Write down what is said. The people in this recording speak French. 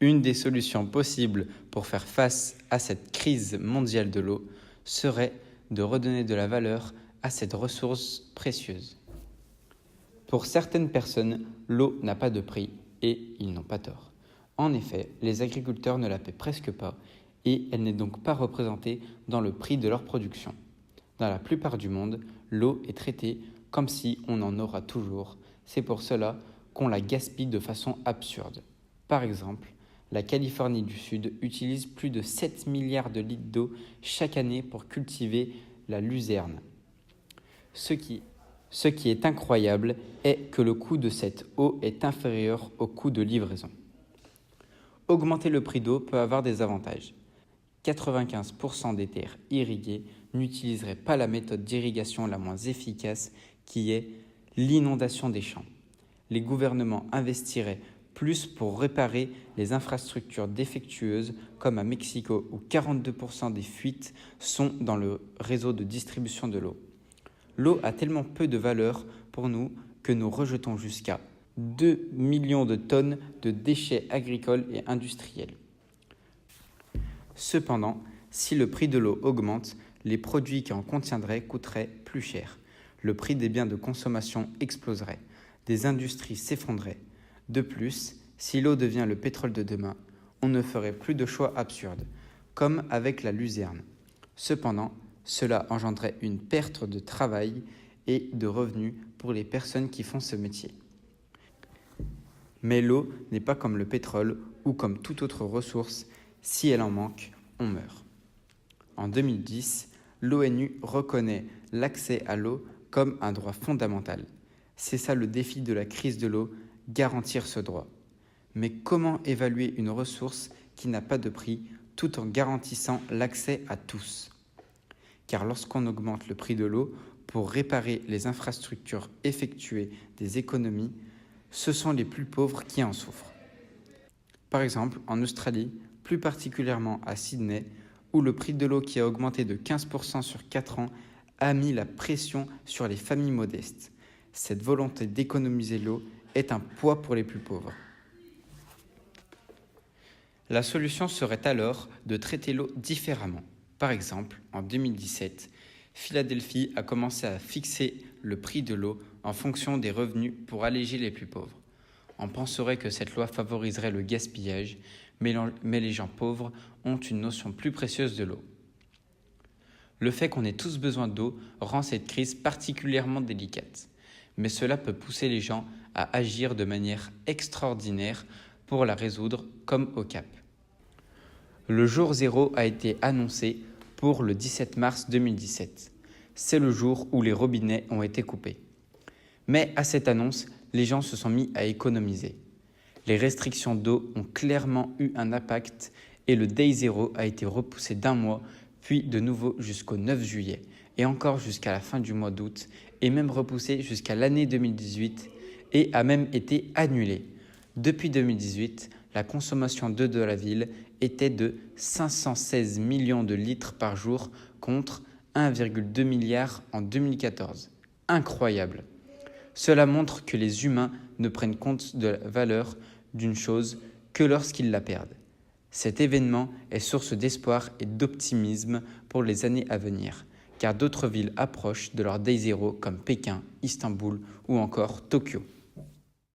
Une des solutions possibles pour faire face à cette crise mondiale de l'eau serait de redonner de la valeur à cette ressource précieuse. Pour certaines personnes, l'eau n'a pas de prix et ils n'ont pas tort. En effet, les agriculteurs ne la paient presque pas et elle n'est donc pas représentée dans le prix de leur production. Dans la plupart du monde, l'eau est traitée comme si on en aura toujours. C'est pour cela qu'on la gaspille de façon absurde. Par exemple, la Californie du Sud utilise plus de 7 milliards de litres d'eau chaque année pour cultiver la luzerne. Ce qui est incroyable est que le coût de cette eau est inférieur au coût de livraison. Augmenter le prix d'eau peut avoir des avantages. 95% des terres irriguées n'utiliseraient pas la méthode d'irrigation la moins efficace qui est l'inondation des champs. Les gouvernements investiraient plus pour réparer les infrastructures défectueuses comme à Mexico où 42% des fuites sont dans le réseau de distribution de l'eau. L'eau a tellement peu de valeur pour nous que nous rejetons jusqu'à 2 millions de tonnes de déchets agricoles et industriels. Cependant, si le prix de l'eau augmente, les produits qui en contiendraient coûteraient plus cher. Le prix des biens de consommation exploserait. Des industries s'effondreraient. De plus, si l'eau devient le pétrole de demain, on ne ferait plus de choix absurdes, comme avec la luzerne. Cependant, cela engendrerait une perte de travail et de revenus pour les personnes qui font ce métier. Mais l'eau n'est pas comme le pétrole ou comme toute autre ressource. Si elle en manque, on meurt. En 2010, l'ONU reconnaît l'accès à l'eau comme un droit fondamental. C'est ça le défi de la crise de l'eau, garantir ce droit. Mais comment évaluer une ressource qui n'a pas de prix tout en garantissant l'accès à tous ? Car lorsqu'on augmente le prix de l'eau pour réparer les infrastructures, effectuer des économies, ce sont les plus pauvres qui en souffrent. Par exemple, en Australie, plus particulièrement à Sydney, où le prix de l'eau qui a augmenté de 15% sur 4 ans a mis la pression sur les familles modestes. Cette volonté d'économiser l'eau est un poids pour les plus pauvres. La solution serait alors de traiter l'eau différemment. Par exemple, en 2017, Philadelphie a commencé à fixer le prix de l'eau en fonction des revenus pour alléger les plus pauvres. On penserait que cette loi favoriserait le gaspillage, mais les gens pauvres ont une notion plus précieuse de l'eau. Le fait qu'on ait tous besoin d'eau rend cette crise particulièrement délicate, mais cela peut pousser les gens à agir de manière extraordinaire pour la résoudre, comme au Cap. Le jour zéro a été annoncé pour le 17 mars 2017. C'est le jour où les robinets ont été coupés. Mais à cette annonce, les gens se sont mis à économiser. Les restrictions d'eau ont clairement eu un impact et le Day Zero a été repoussé d'un mois, puis de nouveau jusqu'au 9 juillet, et encore jusqu'à la fin du mois d'août, et même repoussé jusqu'à l'année 2018, et a même été annulé. Depuis 2018, la consommation d'eau de la ville était de 516 millions de litres par jour contre 1,2 milliard en 2014. Incroyable! Cela montre que les humains ne prennent compte de la valeur d'une chose que lorsqu'ils la perdent. Cet événement est source d'espoir et d'optimisme pour les années à venir, car d'autres villes approchent de leur Day Zero comme Pékin, Istanbul ou encore Tokyo.